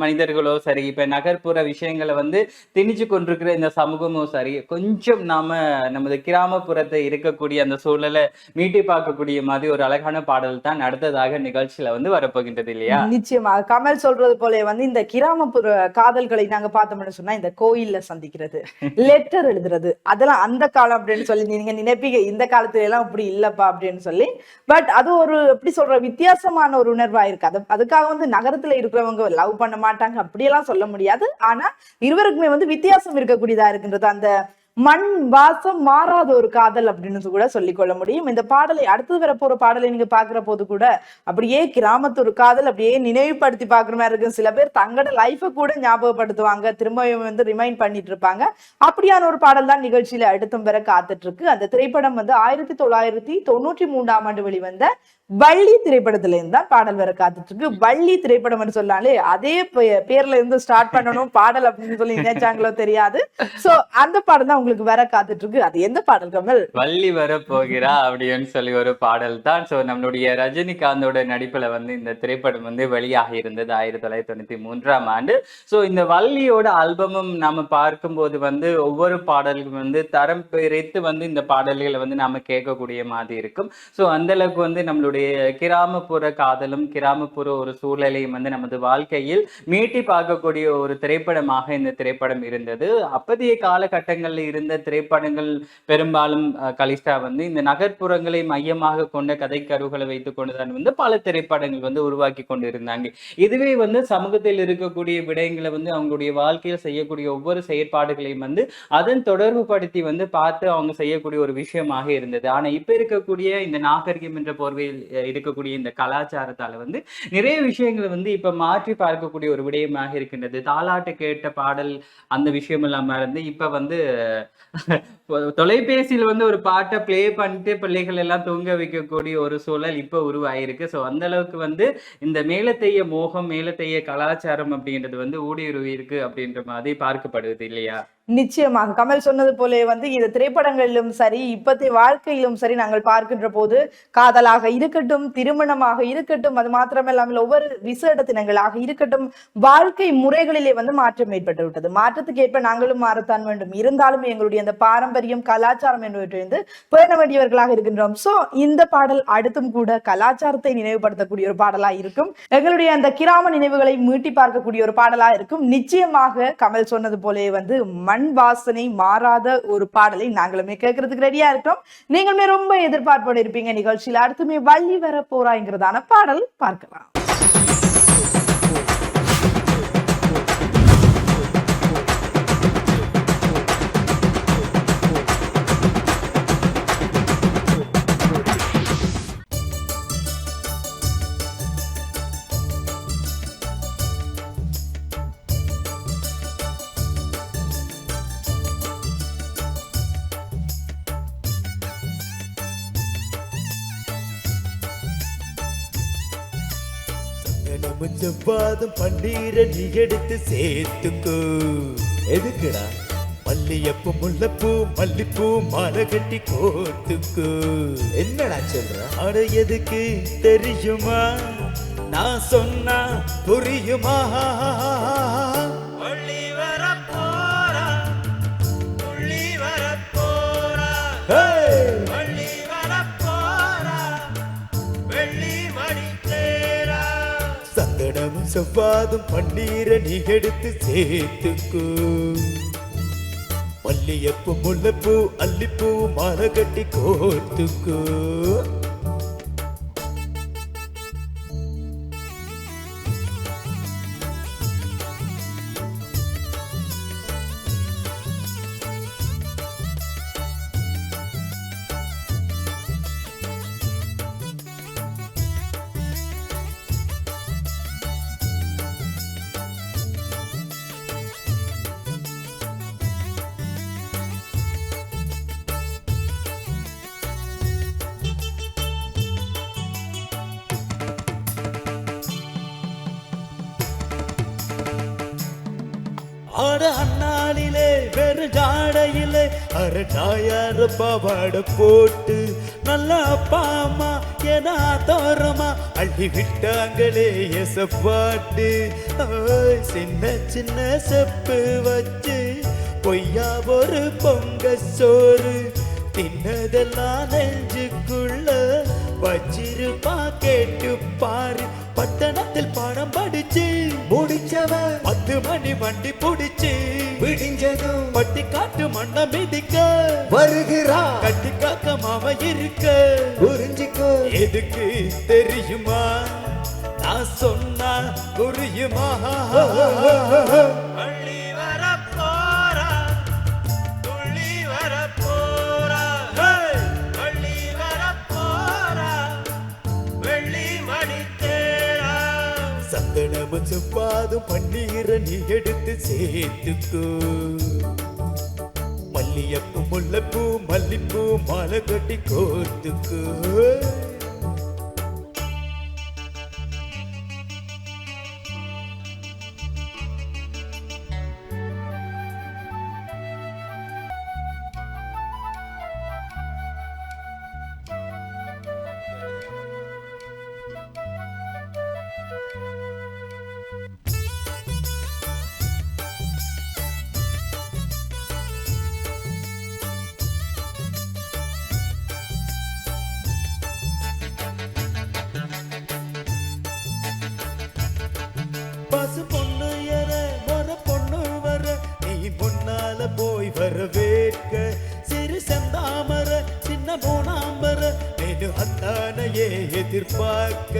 C: மனிதர்களோ சரி, இப்ப நகர்ப்புற விஷயங்களை வந்து திணிச்சு கொண்டிருக்கிற இந்த சமூகமும் சரி, கொஞ்சம் நாம நமது கிராமப்புறத்தை இருக்கக்கூடிய அந்த சூழலை மீட்டி பார்க்கக்கூடிய மாதிரி ஒரு அழகான பாடல் தான் அடுத்ததாக நிகழ்ச்சியில வந்து வரப்போகின்றது இல்லையா?
D: நிச்சயமா கமல் சொல்றது போல வந்து இந்த கிராமப்புற காதல்களை நாங்க பார்த்தோம்னு சொன்னா இந்த கோயில்ல சந்திக்கிறது, லெட்டர் எழுதுறது, அதெல்லாம் அந்த காலம் அப்படின்னு சொல்லி நீங்க நினைப்பீங்க, இந்த காலத்துல எல்லாம் இப்படி இல்லப்பா அப்படின்னு சொல்லி. பட் அது ஒரு எப்படி சொல்ற வித்தியாசமான ஒரு உணர்வா இருக்கு. அதுக்காக வந்து நகரத்துல இருக்கிறவங்க லவ் பண்ண மாட்டாங்க அப்படியெல்லாம் சொல்ல முடியாது. ஆனா இருவருக்குமே வந்து வித்தியாசம் இருக்கக்கூடியதா இருக்கின்றது. அந்த மண் வாசம் மாறாத ஒரு காதல் அப்படின்னு கூட சொல்லிக்கொள்ள முடியும். இந்த பாடலை அடுத்தது வரப்போற பாடலை நீங்க பாக்குற போது கூட அப்படியே கிராமத்து ஒரு காதல் அப்படியே நினைவுபடுத்தி பாக்குற மாதிரி இருக்கு. சில பேர் தங்களோட லைஃபை கூட ஞாபகப்படுத்துவாங்க, திரும்பவும் வந்து ரிமைண்ட் பண்ணிட்டு இருப்பாங்க. அப்படியான ஒரு பாடல் தான் நிகழ்ச்சியில அடுத்தும் பெற காத்துட்டு இருக்கு. அந்த திரைப்படம் வந்து 1993 வெளிவந்த வள்ளி திரைப்படத்துல இருந்து தான் பாடல் வர காத்துட்டு இருக்கு. வள்ளி திரைப்படம் சொன்னாலே அதே பேர்ல இருந்து ஸ்டார்ட் பண்ணணும் பாடல் அப்படின்னு சொல்லி நினைச்சாங்களோ தெரியாது. சோ அந்த பாடல் தான் உங்களுக்கு வர காத்துட்டு இருக்கு. அது எந்த பாடல் கமல்?
C: வள்ளி வர போகிறா அப்படின்னு சொல்லி ஒரு பாடல் தான். சோ நம்மளுடைய ரஜினிகாந்தோட நடிப்புல வந்து இந்த திரைப்படம் வந்து வெளியாக இருந்தது 1993 சோ இந்த வள்ளியோட ஆல்பமும் நாம பார்க்கும்போது வந்து ஒவ்வொரு பாடல்களும் வந்து தரம் பிரித்து வந்து இந்த பாடல்களை வந்து நாம கேட்கக்கூடிய மாதிரி இருக்கும். சோ அந்த அளவுக்கு வந்து நம்மளுடைய கிராமப்புற காதலும் கிராமப்புற ஒரு சூழலையும் வந்து நமது வாழ்க்கையில் மீட்டி பார்க்கக்கூடிய ஒரு திரைப்படமாக இந்த திரைப்படம் இருந்தது. அப்பதைய காலகட்டங்களில் இருந்த திரைப்படங்கள் பெரும்பாலும் கலிஷ்டா வந்து இந்த நகர்ப்புறங்களை மையமாக கொண்ட கதை கருவுகளை வைத்துக் கொண்டுதான் வந்து பல திரைப்படங்கள் வந்து உருவாக்கி கொண்டு இருந்தாங்க. இதுவே வந்து சமூகத்தில் இருக்கக்கூடிய விடயங்களை வந்து அவங்களுடைய வாழ்க்கையில் செய்யக்கூடிய ஒவ்வொரு செயற்பாடுகளையும் வந்து அதன் தொடர்பு படுத்தி வந்து பார்த்து அவங்க செய்யக்கூடிய ஒரு விஷயமாக இருந்தது. ஆனா இப்ப இருக்கக்கூடிய இந்த நாகரிகம் என்ற போர்வையில் இருக்கக்கூடிய இந்த கலாச்சாரத்தால வந்து நிறைய விஷயங்களை வந்து இப்ப மாற்றி பார்க்கக்கூடிய ஒரு விடயமாக இருக்கின்றது. தாலாட்டு கேட்ட பாடல் அந்த விஷயம் இல்லாம இருந்து இப்ப வந்து தொலைபேசியில் வந்து ஒரு பாட்டை பிளே பண்ணிட்டு பிள்ளைகள் எல்லாம் தூங்க வைக்கக்கூடிய ஒரு சூழல் இப்ப உருவாயிருக்கு. ஸோ அந்த அளவுக்கு வந்து இந்த மேலத்தைய மோகம் மேலத்தைய கலாச்சாரம் அப்படின்றது வந்து ஊடுருவி இருக்கு அப்படின்ற மாதிரி பார்க்கப்படுது இல்லையா?
D: நிச்சயமாக கமல் சொன்னது போல வந்து இந்த திரைப்படங்களிலும் சரி இப்பத்தைய வாழ்க்கையிலும் சரி நாங்கள் பார்க்கின்ற போது காதலாக இருக்கட்டும், திருமணமாக இருக்கட்டும், அது மாத்திரமில்லாமல் ஒவ்வொரு விசேட தினங்களாக இருக்கட்டும், வாழ்க்கை முறைகளிலே வந்து மாற்றம் ஏற்பட்டு விட்டது. மாற்றத்துக்கு ஏற்ப நாங்களும் மாறத்தான் வேண்டும். இருந்தாலும் எங்களுடைய அந்த பாரம்பரியம் கலாச்சாரம் என்பவற்றிலிருந்து பேண வேண்டியவர்களாக இருக்கின்றோம். சோ இந்த பாடல் அடுத்தும் கூட கலாச்சாரத்தை நினைவுபடுத்தக்கூடிய ஒரு பாடலா இருக்கும். எங்களுடைய அந்த கிராம நினைவுகளை மீட்டி பார்க்கக்கூடிய ஒரு பாடலா இருக்கும். நிச்சயமாக கமல் சொன்னது போலே வந்து மண் வாசனை மாறாத ஒரு பாடலை நாங்களுமே கேட்கறதுக்கு ரெடியா இருக்கோம். நீங்களுமே ரொம்ப எதிர்பார்ப்போடு இருப்பீங்க. நிகழ்ச்சியில அடுத்துமே வள்ளி வர போறாங்கிறதான பாடல் பார்க்கலாம்.
E: செவ்வாதும் பன்னீரை நீ எடுத்து சேர்த்துக்கோ. எதுக்குடா? மல்லியப்பூ முல்லைப்பூ மல்லிப்பூ மாலை கட்டி கோத்துக்கோ.
B: என்னடா சொல்ற?
E: அட எதுக்கு தெரியுமா? நான் சொன்னா புரியுமா? வள்ளி வர போறா, புள்ளி வர போறா, வள்ளி வர போறா, வெள்ளி மணி தேரா. சந்தனமும் செவ்வாதும் பன்னீரை நீ எடுத்து சேர்த்துக்கோ. மல்லியப்பூ முல்லைப்பூ அல்லிப்பூ மாலை கட்டி கோத்துக்கோ. ஆட அண்ணாளிலே வெறு ஜாடையிலே அரட்டாயார பாவாட போட்டு நல்ல அப்பா அம்மா ஏனா தோரமா அள்ளி விட்டாங்களே எசப்பாட்டு. சின்ன சின்ன செப்பு வச்சு பொய்யா ஒரு பொங்க சோறு தின்னதெல்லாம் நெஞ்சுக்குள்ள வச்சிருப்பா கேட்டு பாரு. பட்டணத்தில் பாடம் படிச்சு முடிச்சவன் 10 மணி வண்டி புடிச்சு விடிஞ்சதும் பட்டி காட்டு மண்ண மிதிக்க வருகிறா. கட்டி காக்க மாம இருக்க புரிஞ்சுக்கோ. எதுக்கு தெரியுமா? நான் சொன்னா புரியுமா? வள்ளி வர போறா, துள்ளி வர போறா, வள்ளி வர போறா, வெள்ளி மணி தேரா. சந்தனமும் செவ்வாதும் பன்னீரை நீ எடுத்து சேர்த்துக்கோ. மல்லியப்பூ முல்லைப்பூ மல்லிப்பூ மாலை கட்டி கோத்துக்கோ. பசு பொண்ணு எற வர பொண்ணு வர நீ முன்னால போய் வர வேட்க. சிறு செந்தாமர சின்ன போனாம்பர மேலும் அத்தானையே எதிர்பார்க்க.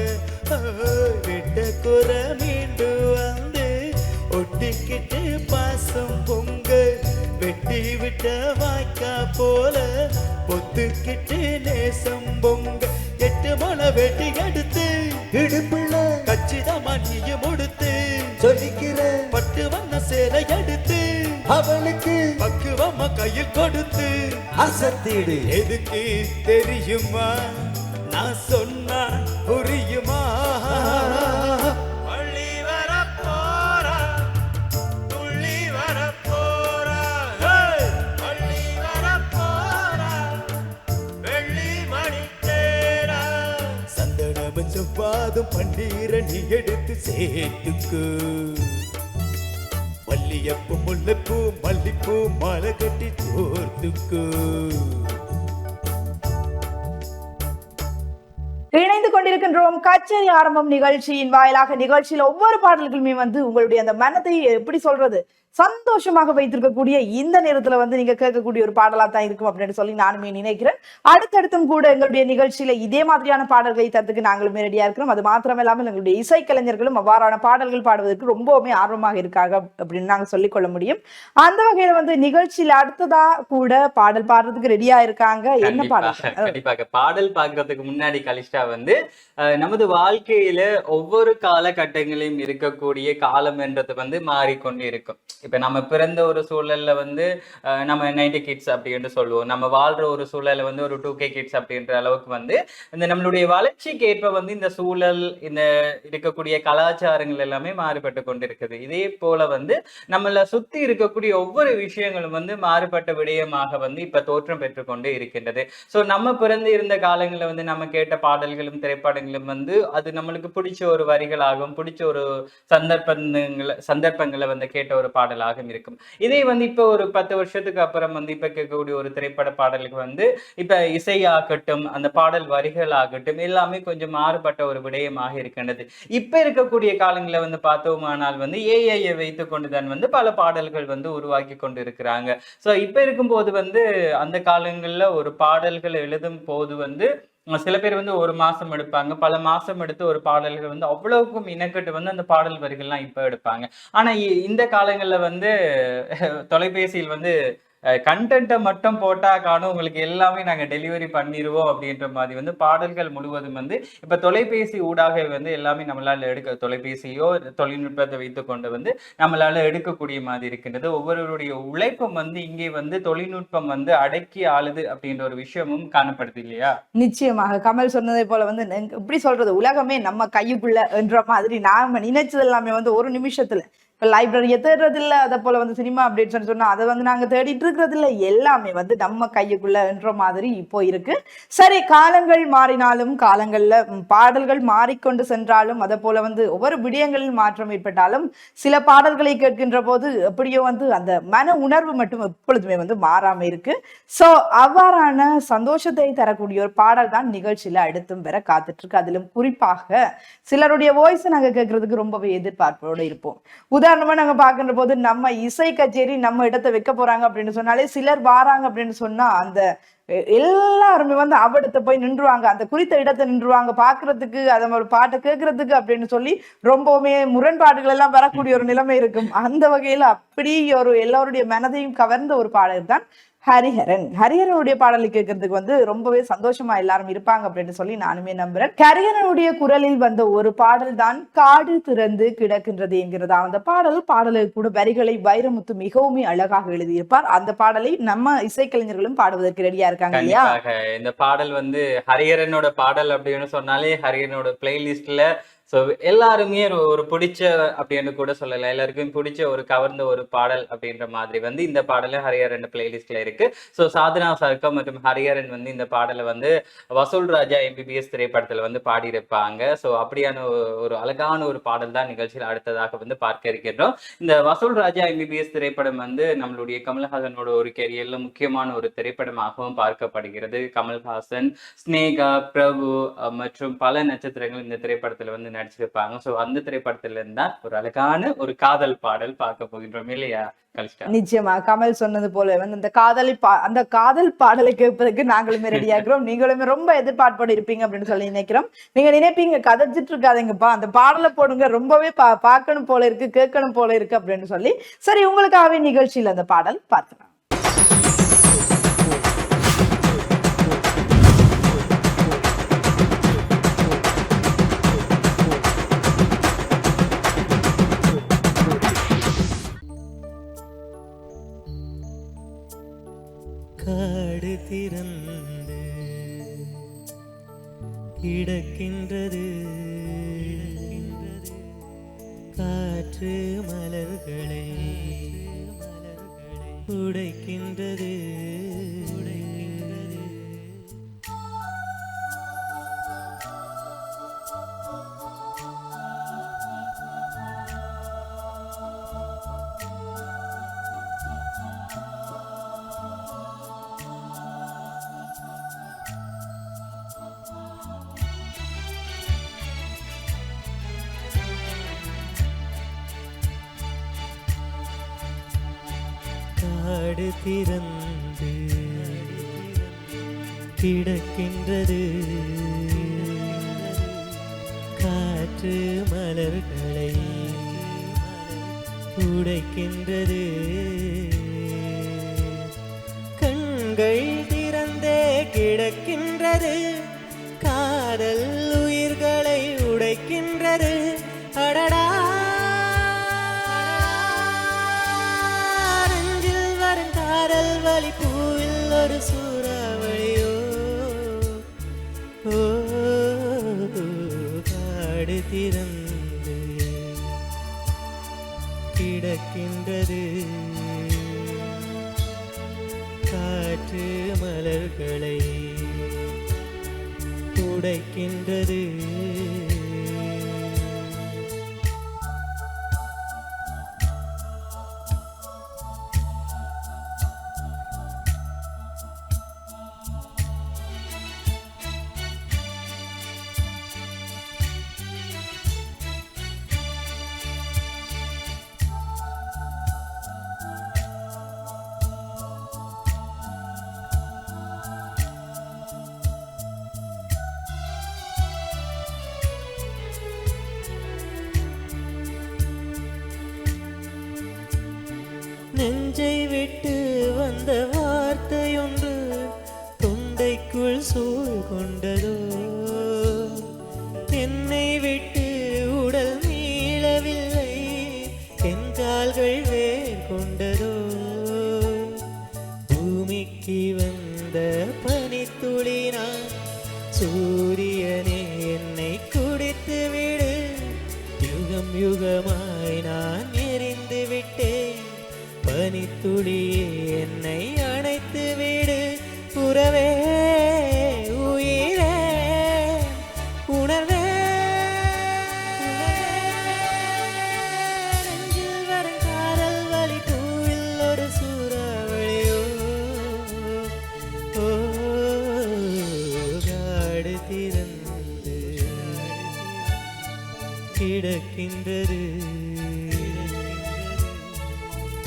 E: விட்ட குற மீண்டு வந்து ஒட்டிக்கிட்டு பாசம் பொங்க வெட்டி விட்ட வாய்க்கா போல பொத்துக்கிட்டு நேசம் பொங்க. 8 மலை வெட்டி எடுத்து இடுப்புள்ள கச்சிதமா நீய முடித்து சொல்லிக்கிற பட்டு வண்ண சேலை எடுத்து அவளுக்கு பக்குவமா கையில் கொடுத்து அசத்திடு. எதுக்கு தெரியுமா? நான் சொன்னா புரியுமா? வள்ளி வர போறா, துள்ளி வர போறா, வள்ளி வர போறா, வெள்ளி மணி தேரா. சந்தனமும் செவ்வாதும் பன்னீரை நீ எடுத்து சேர்த்துக்கு. மல்லியப்பூ முல்லைப்பூ மல்லிப்பூ மாலை கட்டி தோர்த்துக்கு.
D: இணைந்து கொண்டிருக்கின்றோம் கச்சேரி ஆரம்பம் நிகழ்ச்சியின் வாயிலாக. நிகழ்ச்சியில ஒவ்வொரு பாடல்களுமே வந்து உங்களுடைய அந்த மனதை எப்படி சொல்றது சந்தோஷமாக வைத்திருக்கக்கூடிய இந்த நேரத்துல வந்து நீங்க கேட்கக்கூடிய ஒரு பாடலா தான் இருக்கும் அப்படின்னு சொல்லி நானுமே நினைக்கிறேன். அடுத்தடுத்தும் கூட எங்களுடைய நிகழ்ச்சியில இதே மாதிரியான பாடல்களை தரத்துக்கு நாங்களுமே ரெடியா இருக்கிறோம். அது மாத்திரமில்லாமல் எங்களுடைய இசைக்கலைஞர்களும் அவ்வாறான பாடல்கள் பாடுவதற்கு ரொம்பவுமே ஆர்வமாக இருக்காங்க அப்படின்னு நாங்க சொல்லிக்கொள்ள முடியும். அந்த வகையில வந்து நிகழ்ச்சியில அடுத்ததா கூட பாடல் பாடுறதுக்கு ரெடியா இருக்காங்க. என்ன பாடல்?
C: கண்டிப்பாக பாடல் பாக்குறதுக்கு முன்னாடி கலிஷ்டா வந்து நமது வாழ்க்கையில ஒவ்வொரு காலகட்டங்களையும் இருக்கக்கூடிய காலம் என்றது வந்து மாறிக்கொண்டு இருக்கும். இப்ப நம்ம பிறந்த ஒரு சூழல்ல வந்து நம்ம 90 கிட்ஸ் அப்படின்னு சொல்லுவோம். நம்ம வாழ்ற ஒரு சூழல்ல வந்து ஒரு 2K கிட்ஸ் அப்படின்ற அளவுக்கு வந்து இந்த நம்மளுடைய வளர்ச்சிக்கு ஏற்ப வந்து இந்த சூழல், இந்த இருக்கக்கூடிய கலாச்சாரங்கள் எல்லாமே மாறுபட்டு கொண்டு இருக்குது. இதே போல வந்து நம்மள சுத்தி இருக்கக்கூடிய ஒவ்வொரு விஷயங்களும் வந்து மாறுபட்ட விடயமாக வந்து இப்ப தோற்றம் பெற்றுக்கொண்டு இருக்கின்றது. சோ நம்ம பிறந்து இருந்த காலங்களில் வந்து நம்ம கேட்ட பாடல்களும் திரைப்படங்களும் வந்து அது நம்மளுக்கு பிடிச்ச ஒரு வரிகளாகவும் பிடிச்ச ஒரு சந்தர்ப்பங்களை வந்து கேட்ட ஒரு பாடலாகவும் இருக்கும். இதே வந்து இப்ப ஒரு 10 வருஷத்துக்கு அப்புறம் வந்து இப்ப கேட்கக்கூடிய ஒரு திரைப்பட பாடலுக்கு வந்து இப்ப இசையாகட்டும், அந்த பாடல் வரிகள் ஆகட்டும் எல்லாமே கொஞ்சம் மாறுபட்ட ஒரு விடயமாக இருக்கின்றது. இப்ப இருக்கக்கூடிய காலங்களில் வந்து பார்த்தோமானால் வந்து ஏஐயை வைத்துக் கொண்டுதான் வந்து பல பாடல்கள் வந்து உருவாக்கி கொண்டு இருக்கிறாங்க. சோ இப்ப இருக்கும்போது வந்து அந்த காலங்கள்ல ஒரு பாடல்கள் எழுதும் போது வந்து சில பேர் வந்து ஒரு மாசம் எடுப்பாங்க, பல மாசம் எடுத்து ஒரு பாடல்கள் வந்து அவ்வளவுக்கும் இனக்கட்டு வந்து அந்த பாடல் வரிகள்லாம் இப்ப எடுப்பாங்க. ஆனா இந்த காலங்கள்ல வந்து தொலைபேசியில் வந்து கண்டென்ட்டை மட்டும் போட்டா காணும் உங்களுக்கு எல்லாமே நாங்க டெலிவரி பண்ணிடுவோம் அப்படின்ற மாதிரி வந்து பாடல்கள் முழுவதும் வந்து இப்ப தொலைபேசி ஊடாக வந்து எல்லாமே நம்மளால தொலைபேசியோ தொழில்நுட்பத்தை வைத்துக் கொண்டு வந்து நம்மளால எடுக்கக்கூடிய மாதிரி இருக்கின்றது. ஒவ்வொருவருடைய உழைப்பும் வந்து இங்கே வந்து தொழில்நுட்பம் வந்து அடக்கி ஆளுது அப்படின்ற ஒரு விஷயமும் காணப்படுது இல்லையா?
D: நிச்சயமாக கமல் சொன்னதை போல வந்து எப்படி சொல்றது, உலகமே நம்ம கையுக்குள்ள என்ற மாதிரி நாம நினைச்சது எல்லாமே வந்து ஒரு நிமிஷத்துல இப்போ லைப்ரரியை தேடுறது இல்லை, அதை போல வந்து சினிமா அப்டேட்ஸ்ன்னு சொன்னால் அதை வந்து நாங்கள் தேடிட்டு இருக்கிறது இல்லை, எல்லாமே வந்து நம்ம கையுக்குள்ளன்ற மாதிரி இப்போ இருக்கு. சரி, காலங்கள் மாறினாலும் காலங்களில் பாடல்கள் மாறிக்கொண்டு சென்றாலும் அதை போல வந்து ஒவ்வொரு விடயங்களில் மாற்றம் ஏற்பட்டாலும் சில பாடல்களை கேட்கின்ற போது எப்படியோ வந்து அந்த மன உணர்வு மட்டும் எப்பொழுதுமே வந்து மாறாம இருக்கு. ஸோ அவ்வாறான சந்தோஷத்தை தரக்கூடிய ஒரு பாடல் தான் நிகழ்ச்சியில அடுத்தும் வர காத்துட்டு இருக்கு. அதிலும் குறிப்பாக சிலருடைய வாய்ஸை நாங்கள் கேட்கறதுக்கு ரொம்பவே எதிர்பார்ப்போடு இருப்போம். உதாரணமா நாங்க பாக்குற போது நம்ம இசை கச்சேரி நம்ம இடத்தை வைக்க போறாங்க அப்படின்னு சொன்னாலே சிலர் வாராங்க அப்படின்னு சொன்னா அந்த எல்லாருமே வந்து அவடத்தை போய் நின்றுவாங்க, அந்த குறித்த இடத்தை நின்றுவாங்க பாக்குறதுக்கு, அதை ஒரு பாட்டை கேட்கறதுக்கு அப்படின்னு சொல்லி ரொம்பவுமே முரண்பாடுகள் எல்லாம் வரக்கூடிய ஒரு நிலைமை இருக்கும். அந்த வகையில அப்படி ஒரு எல்லாருடைய மனதையும் கவர்ந்த ஒரு பாடல் தான் ஹரிஹரனுடைய பாடலை கேட்கறதுக்கு வந்து ரொம்பவே சந்தோஷமா எல்லாரும் இருப்பாங்க அப்படின்னு சொல்லி நானுமே நம்புறேன். ஹரிஹரனுடைய குரலில் வந்த ஒரு பாடல் தான் காடு திறந்து கிடக்கின்றது என்கிறதா அந்த பாடலுக்கு கூட வரிகளை வைரமுத்து மிகவும் அழகாக எழுதியிருப்பார். அந்த பாடலை நம்ம இசைக்கலைஞர்களும் பாடுவதற்கு ரெடியா இருக்காங்க இல்லையா?
C: இந்த பாடல் வந்து ஹரிஹரனோட பாடல் அப்படின்னு சொன்னாலே ஹரிஹரனோட பிளேலிஸ்ட்ல ஸோ எல்லாருமே ஒரு பிடிச்ச அப்படின்னு கூட சொல்லலாம், எல்லாருக்கும் பிடிச்ச ஒரு கவர்ந்த ஒரு பாடல் அப்படின்ற மாதிரி வந்து இந்த பாடலும் ஹரிஹரன் பிளேலிஸ்ட்ல இருக்கு. ஸோ சாதனா சர்க்கம் மற்றும் ஹரிஹரன் வந்து இந்த பாடலை வந்து வசூல் ராஜா MBBS திரைப்படத்துல வந்து பாடியிருப்பாங்க. ஸோ அப்படியான ஒரு அழகான ஒரு பாடல் தான் நிகழ்ச்சியில் அடுத்ததாக வந்து பார்க்க இருக்கின்றோம். இந்த வசூல் ராஜா MBBS திரைப்படம் வந்து நம்மளுடைய கமல்ஹாசனோட ஒரு கெரியர்ல முக்கியமான ஒரு திரைப்படமாகவும் பார்க்கப்படுகிறது. கமல்ஹாசன், ஸ்னேகா, பிரபு மற்றும் பல நட்சத்திரங்கள் இந்த திரைப்படத்துல வந்து நடிச்சிருப்பாங்க. சோ அந்த திரைப்படத்துல இருந்தா ஒரு அழகான ஒரு காதல் பாடல் பார்க்க போகின்றோம் இல்லையா கலிஷ்டா?
D: நிச்சயமா கமல் சொன்னது போல வந்து அந்த காதல் பாடலை கேட்பதற்கு நாங்களுமே ரெடியா இருக்கிறோம். நீங்களுமே ரொம்ப எதிர்பார்ப்போடு இருப்பீங்க அப்படின்னு சொல்லி நினைக்கிறோம். நீங்க நினைப்பீங்க கதைச்சிட்டு இருக்காதீங்கப்பா, அந்த பாடலை போடுங்க, ரொம்பவே பார்க்கணும் போல இருக்கு, கேட்கணும் போல இருக்கு அப்படின்னு சொல்லி. சரி, உங்களுக்காகவே நிகழ்ச்சியில் அந்த பாடல் பார்க்கலாம்.
E: காடு திறந்து கிடக்கின்றது, காற்று மலர்களை உடைக்கின்றது. காடு திறந்து கிடக்கின்றது. காற்று மலர்களை உடைக்கின்றது. கண்கள் திறந்தே கிடக்கின்றது. காதல் உயிர்களை உடைக்கின்றது. அடடா, நெஞ்சில் வரும் காதல் வலி பூவில் ஒரு சூறாவளியோ. ஓ, காடு திறந்து கிடக்கின்றது. காற்று மலர்களை உடைக்கின்றது. நெஞ்சை விட்டு வந்த வார்த்தையொன்று தொண்டைக்குள் சூழ் கொண்டதோ. என்னை விட்டு உடல் மீளவில்லை, என் கால்கள் வேர் கொண்டதோ. பூமிக்கு வந்த பனித்துளி நான், சூரியனே என்னை குடித்து விடு. யுகம் யுகமாய் நான் எரிந்து விட்டேன். பனித்துளியே என்னை அணைத்து விடு. உறவே, உயிரே, உணர்வே, நெஞ்சில் வரும் காதல் வலி பூவில் ஒரு சூறாவளியோ. ஓ, காடு திறந்து கிடக்கின்றது.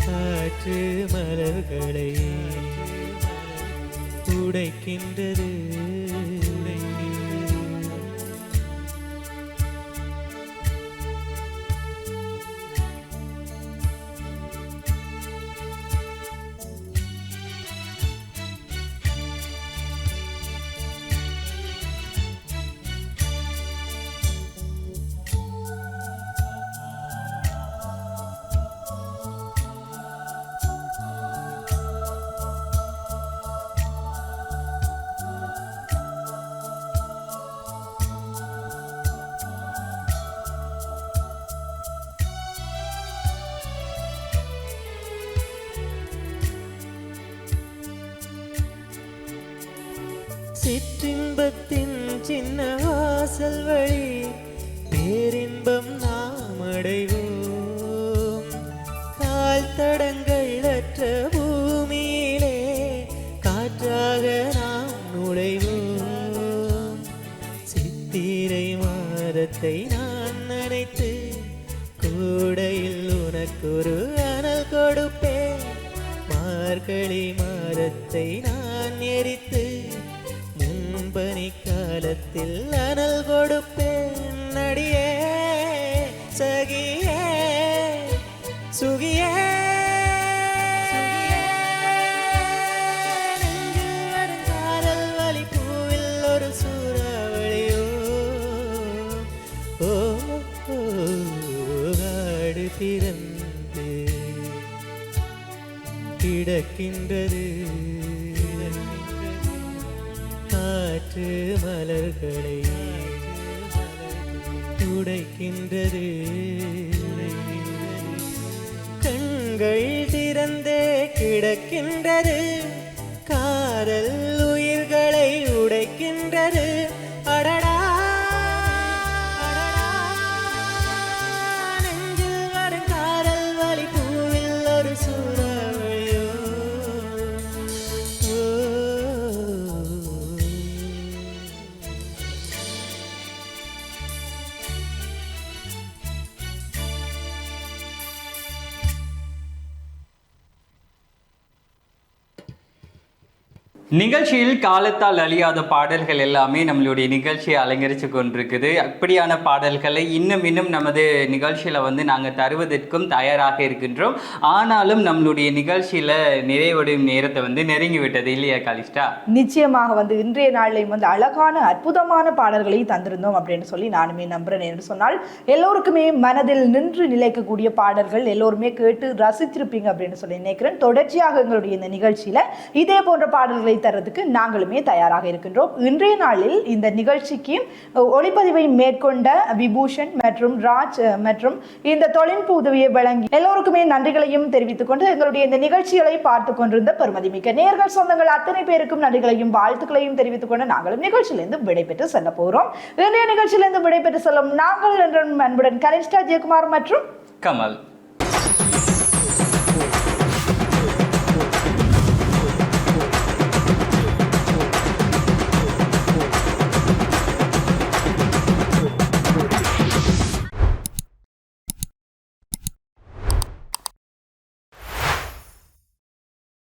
E: காற்று மலர்களை உடைக்கின்றது. சிற்றின்பத்தின் சின்ன வாசல் வழி பேரின்பம் நாம் அடைவோம். கால் தடங்கள் அற்ற பூமியிலே காற்றாக நாம் நுழைவோம். சித்திரை மாதத்தை நான் நினைத்து கூடையில் உனக்கொரு அனல் கொடுப்பேன். மார்கழி மாதத்தை நான் எரித்து முன்பனி காலத்தில் அனல் கொடுப்பேன். நடியே, சகியே, சுகியே, நெஞ்சில் வரும் காதல் வலி பூவில் ஒரு சூறாவளியோ. ஓ, காடு திறந்து கிடக்கின்றது. காற்று மலர்களை உடைக்கின்றது. கண்கள் திறந்தே கிடக்கின்றது. காதல் உயிர்களை உடைக்கின்றது. அடடா, நெஞ்சில் வரும் காதல் வலி பூவில் ஒரு சூறாவளியோ. ஓ,
C: நிகழ்ச்சியில் காலத்தால் அழியாத பாடல்கள் எல்லாமே நம்மளுடைய நிகழ்ச்சியை அலங்கரித்து கொண்டிருக்குது. அப்படியான பாடல்களை இன்னும் நமது நிகழ்ச்சியில் வந்து நாங்கள் தருவதற்கும் தயாராக இருக்கின்றோம். ஆனாலும் நம்மளுடைய நிகழ்ச்சியில் நிறைவடையும் நேரத்தை வந்து நெருங்கி விட்டது இல்லையா காலிஸ்டா?
D: நிச்சயமாக வந்து இன்றைய நாளிலையும் வந்து அழகான அற்புதமான பாடல்களை தந்திருந்தோம் அப்படின்னு சொல்லி நானுமே நம்புறேன். என்று சொன்னால் எல்லோருக்குமே மனதில் நின்று நிலைக்கக்கூடிய பாடல்கள் எல்லோருமே கேட்டு ரசித்திருப்பீங்க அப்படின்னு சொல்லி நினைக்கிறேன். தொடர்ச்சியாக எங்களுடைய இந்த நிகழ்ச்சியில இதே போன்ற பாடல்களை தரதுக்கு நாங்களுமே தயாராக இருக்கின்றோம். இன்றைய நாளில் இந்த நிகழ்ச்சிக்கு ஒளிப்பதிவை மேற்கொண்ட விபூஷன் மற்றும் ராஜ் மற்றும் இந்த தொழில்நுட்ப உதவியை வழங்கி எல்லோருக்குமே நன்றிகளையும் தெரிவித்துக் கொண்டு எங்களுடைய இந்த நிகழ்ச்சிகளை பார்த்து கொண்டிருந்த பெருமதிமிக்க நேயர்கள் சொந்தங்கள் அத்தனை பேருக்கும் நன்றிகளையும் வாழ்த்துக்களையும் தெரிவித்துக் கொண்டு நாங்களும் நிகழ்ச்சியிலிருந்து விடைபெற்று செல்ல போகிறோம். இன்றைய நிகழ்ச்சியிலிருந்து விடைபெற்று செல்லும் நாங்கள் என்ற அன்புடன் கனிஷ்டா ஜெயக்குமார் மற்றும்
C: கமல்.